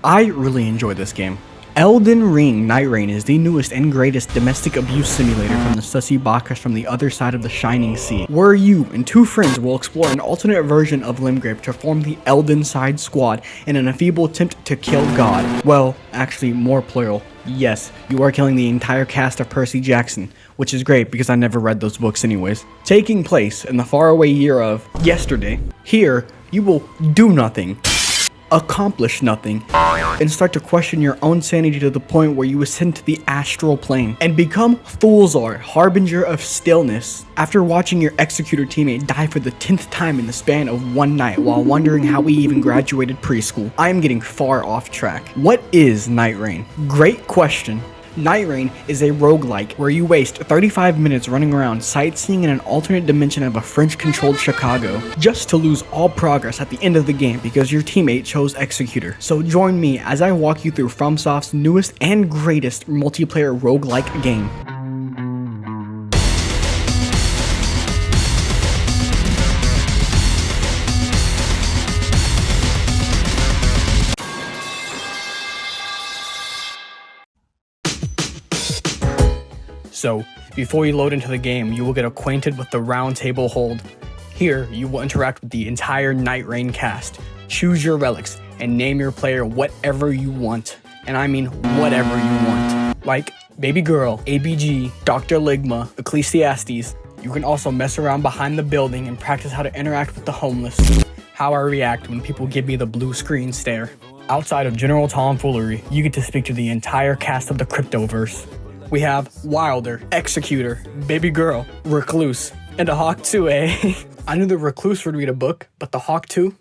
I really enjoy this game. Elden Ring NIGHTREIGN is the newest and greatest domestic abuse simulator from the sussy Bacchus from the other side of the shining sea, where you and two friends will explore an alternate version of Limgrave to form the Elden Side Squad in an feeble attempt to kill God. Well, actually more plural. Yes, you are killing the entire cast of Percy Jackson, which is great because I never read those books anyways. Taking place in the faraway year of yesterday, here you will do nothing, accomplish nothing, and start to question your own sanity to the point where you ascend to the astral plane and become Thulzar, harbinger of stillness, after watching your executor teammate die for the 10th time in the span of one night while wondering how we even graduated preschool. I am getting far off track. What is NIGHTREIGN? Great question. NIGHTREIGN is a roguelike where you waste 35 minutes running around sightseeing in an alternate dimension of a French-controlled Chicago, just to lose all progress at the end of the game because your teammate chose Executor. So join me as I walk you through FromSoft's newest and greatest multiplayer roguelike game. So, before you load into the game, you will get acquainted with the round table hold. Here, you will interact with the entire NIGHTREIGN cast, choose your relics, and name your player whatever you want. And I mean whatever you want. Like Baby Girl, ABG, Dr. Ligma, Ecclesiastes. You can also mess around behind the building and practice how to interact with the homeless. How I react when people give me the blue screen stare. Outside of general tomfoolery, you get to speak to the entire cast of the Cryptoverse. We have Wilder, Executor, Baby Girl, Recluse, and a Hawk too, eh? I knew the Recluse would read a book, but the Hawk too?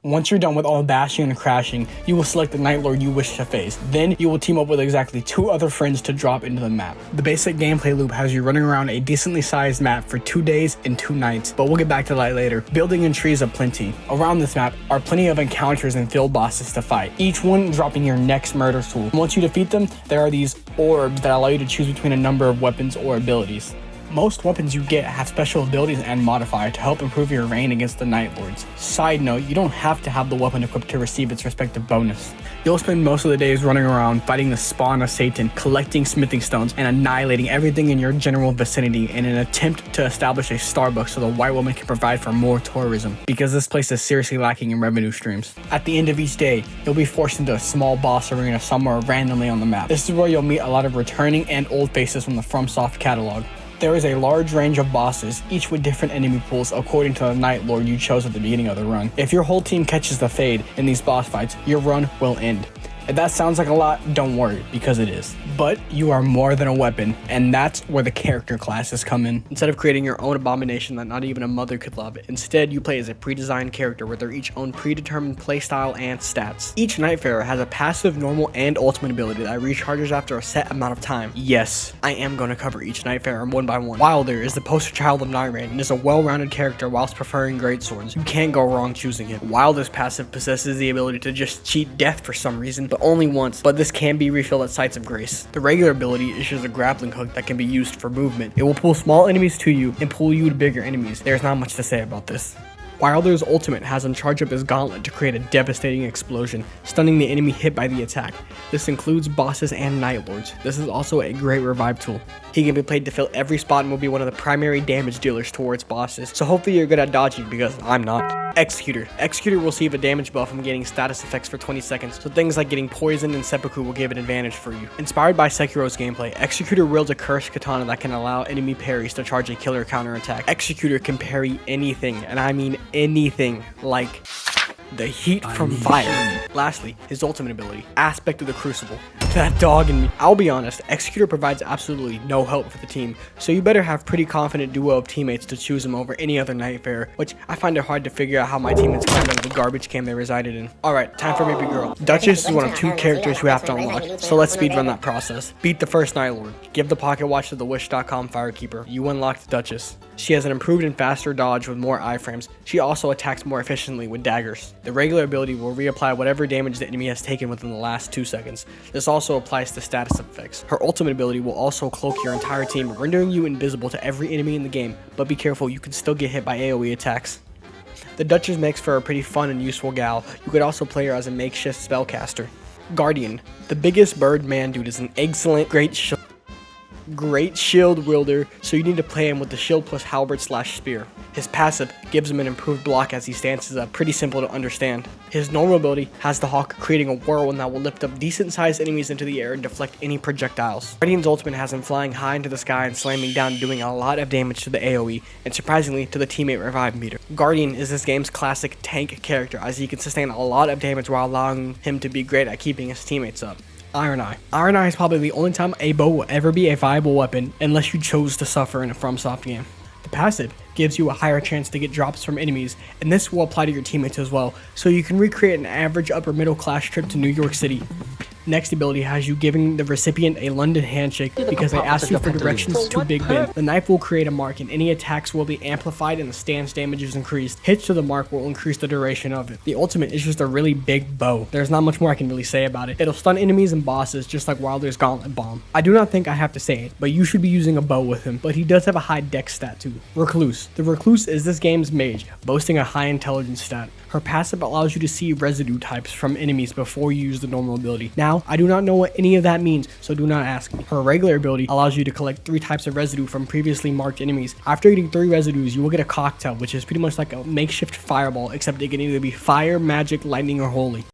Once you're done with all bashing and crashing, you will select the Night Lord you wish to face. Then you will team up with exactly 2 other friends to drop into the map. The basic gameplay loop has you running around a decently sized map for 2 days and 2 nights, but we'll get back to that later. Building and trees aplenty. Around this map are plenty of encounters and field bosses to fight, each one dropping your next murder tool. Once you defeat them, there are these orbs that allow you to choose between a number of weapons or abilities. Most weapons you get have special abilities and modifier to help improve your reign against the Night Lords. Side note, you don't have to have the weapon equipped to receive its respective bonus. You'll spend most of the days running around fighting the spawn of Satan, collecting smithing stones, and annihilating everything in your general vicinity in an attempt to establish a Starbucks so the white woman can provide for more tourism, because this place is seriously lacking in revenue streams. At the end of each day, you'll be forced into a small boss arena somewhere randomly on the map. This is where you'll meet a lot of returning and old faces from the FromSoft catalog. There is a large range of bosses, each with different enemy pools according to the Night Lord you chose at the beginning of the run. If your whole team catches the fade in these boss fights, your run will end. If that sounds like a lot, don't worry, because it is. But you are more than a weapon, and that's where the character classes come in. Instead of creating your own abomination that not even a mother could love, instead you play as a pre-designed character with their each own predetermined playstyle and stats. Each Nightfarer has a passive, normal, and ultimate ability that recharges after a set amount of time. Yes, I am going to cover each Nightfarer one by one. Wilder is the poster child of NIGHTREIGN and is a well-rounded character whilst preferring greatswords. You can't go wrong choosing him. Wilder's passive possesses the ability to just cheat death for some reason, but only once, but this can be refilled at sites of grace. The regular ability issues a grappling hook that can be used for movement. It will pull small enemies to you and pull you to bigger enemies. There's not much to say about this. Wilder's ultimate has him charge up his gauntlet to create a devastating explosion, stunning the enemy hit by the attack. This includes bosses and Night Lords. This is also a great revive tool. He can be played to fill every spot and will be one of the primary damage dealers towards bosses, so hopefully you're good at dodging because I'm not. Executor. Executor will receive a damage buff from getting status effects for 20 seconds, so things like getting poisoned and seppuku will give an advantage for you. Inspired by Sekiro's gameplay, Executor wields a cursed katana that can allow enemy parries to charge a killer counterattack. Executor can parry anything, and I mean anything, like the heat from fire. Lastly, his ultimate ability, Aspect of the Crucible. That dog in me. I'll be honest, Executor provides absolutely no help for the team, so you better have pretty confident duo of teammates to choose him over any other Nightfarer, which I find it hard to figure out how my teammates climbed out of the garbage can they resided in. Alright, time for Baby Girl. Duchess is one of 2 characters you have to unlock, so let's speedrun that process. Beat the first Night Lord. Give the pocket watch to the Wish.com Firekeeper. You unlock the Duchess. She has an improved and faster dodge with more iframes. She also attacks more efficiently with daggers. The regular ability will reapply whatever damage the enemy has taken within the last 2 seconds. This also applies to status effects. Her ultimate ability will also cloak your entire team, rendering you invisible to every enemy in the game, but be careful, you can still get hit by AoE attacks. The Duchess makes for a pretty fun and useful gal. You could also play her as a makeshift spellcaster. Guardian. The biggest bird man dude is an excellent great shield wielder, so you need to play him with the shield plus halberd / spear. His passive gives him an improved block as he stances up, pretty simple to understand. His normal ability has the hawk creating a whirlwind that will lift up decent sized enemies into the air and deflect any projectiles. Guardian's ultimate has him flying high into the sky and slamming down, doing a lot of damage to the AoE and surprisingly to the teammate revive meter. Guardian is this game's classic tank character as he can sustain a lot of damage while allowing him to be great at keeping his teammates up. Iron Eye. Iron Eye is probably the only time a bow will ever be a viable weapon unless you chose to suffer in a FromSoft game. The passive gives you a higher chance to get drops from enemies, and this will apply to your teammates as well, so you can recreate an average upper middle class trip to New York City. Next ability has you giving the recipient a London handshake because they asked you for directions to Big Ben. The knife will create a mark and any attacks will be amplified and the stance damage is increased. Hits to the mark will increase the duration of it. The ultimate is just a really big bow. There's not much more I can really say about it. It'll stun enemies and bosses just like Wilder's Gauntlet Bomb. I do not think I have to say it, but you should be using a bow with him, but he does have a high dex stat too. Recluse. The Recluse is this game's mage, boasting a high intelligence stat. Her passive allows you to see residue types from enemies before you use the normal ability. Now, I do not know what any of that means, so do not ask me. Her regular ability allows you to collect 3 types of residue from previously marked enemies. After eating 3 residues, you will get a cocktail, which is pretty much like a makeshift fireball, except it can either be fire, magic, lightning, or holy.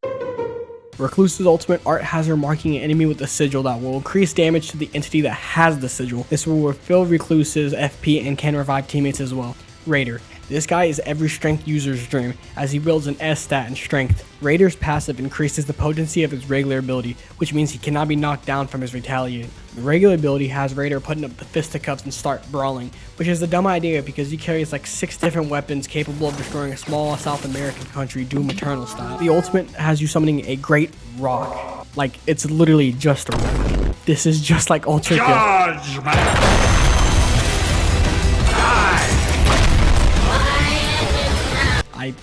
Recluse's ultimate art has her marking an enemy with a sigil that will increase damage to the entity that has the sigil. This will refill Recluse's FP and can revive teammates as well. Raider. This guy is every strength user's dream, as he builds an S stat in strength. Raider's passive increases the potency of his regular ability, which means he cannot be knocked down from his retaliate. The regular ability has Raider putting up the fisticuffs and start brawling, which is a dumb idea because he carries like 6 different weapons capable of destroying a small South American country Doom Eternal style. The ultimate has you summoning a great rock. Like, it's literally just a rock. This is just like Ultra Kill. I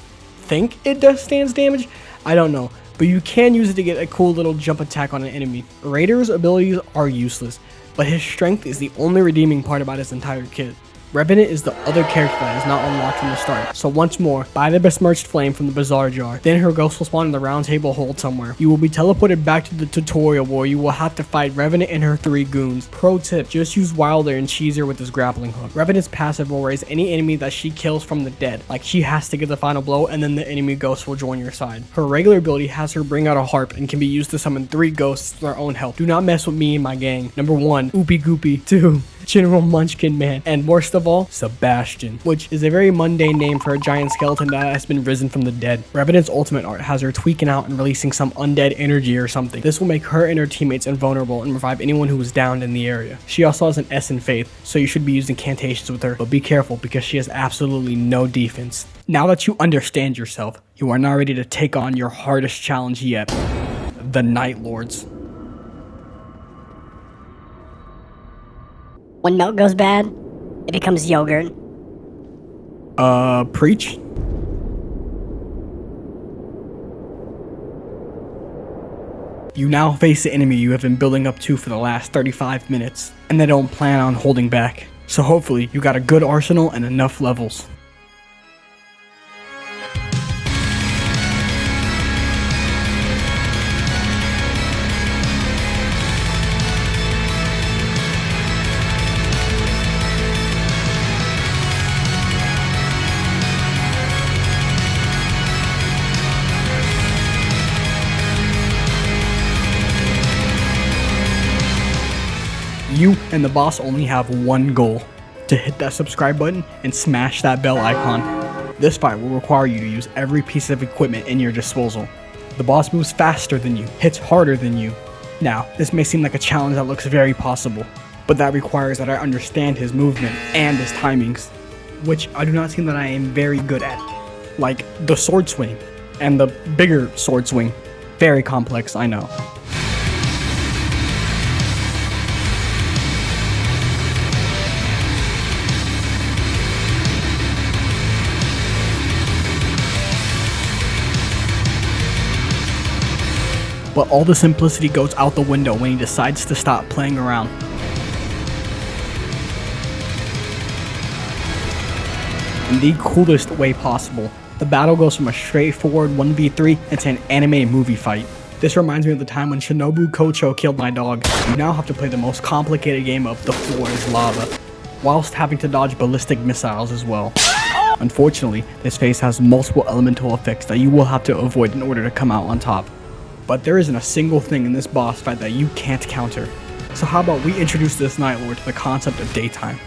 think it does stance damage, I don't know, but you can use it to get a cool little jump attack on an enemy. Raider's abilities are useless, but his strength is the only redeeming part about his entire kit. Revenant is the other character that is not unlocked from the start, so once more, buy the besmirched flame from the bazaar jar, then her ghost will spawn in the round table hold somewhere. You will be teleported back to the tutorial where you will have to fight Revenant and her 3 goons. Pro tip, just use Wilder and cheese her with his grappling hook. Revenant's passive will raise any enemy that she kills from the dead, like she has to get the final blow and then the enemy ghost will join your side. Her regular ability has her bring out a harp and can be used to summon 3 ghosts to their own help. Do not mess with me and my gang. Number 1, Oopie Goopy. 2, General Munchkin Man, and worst of all, Sebastian, which is a very mundane name for a giant skeleton that has been risen from the dead. Revenant's ultimate art has her tweaking out and releasing some undead energy or something. This will make her and her teammates invulnerable and revive anyone who is downed in the area. She also has an S in Faith, so you should be using cantations with her, but be careful because she has absolutely no defense. Now that you understand yourself, you are now ready to take on your hardest challenge yet, the Night Lords. When milk goes bad, it becomes yogurt. Preach? You now face the enemy you have been building up to for the last 35 minutes, and they don't plan on holding back. So hopefully you got a good arsenal and enough levels. You and the boss only have one goal: to hit that subscribe button and smash that bell icon. This fight will require you to use every piece of equipment in your disposal. The boss moves faster than you, hits harder than you. Now, this may seem like a challenge that looks very possible, but that requires that I understand his movement and his timings, which I do not seem that I am very good at. Like the sword swing and the bigger sword swing. Very complex, I know. But all the simplicity goes out the window when he decides to stop playing around. In the coolest way possible, The battle goes from a straightforward 1v3 into an anime movie fight. This reminds me of the time when Shinobu Kocho killed my dog. You now have to play the most complicated game of the floor is lava, whilst having to dodge ballistic missiles as well. Unfortunately, this phase has multiple elemental effects that you will have to avoid in order to come out on top. But there isn't a single thing in this boss fight that you can't counter. So how about we introduce this Night Lord to the concept of daytime.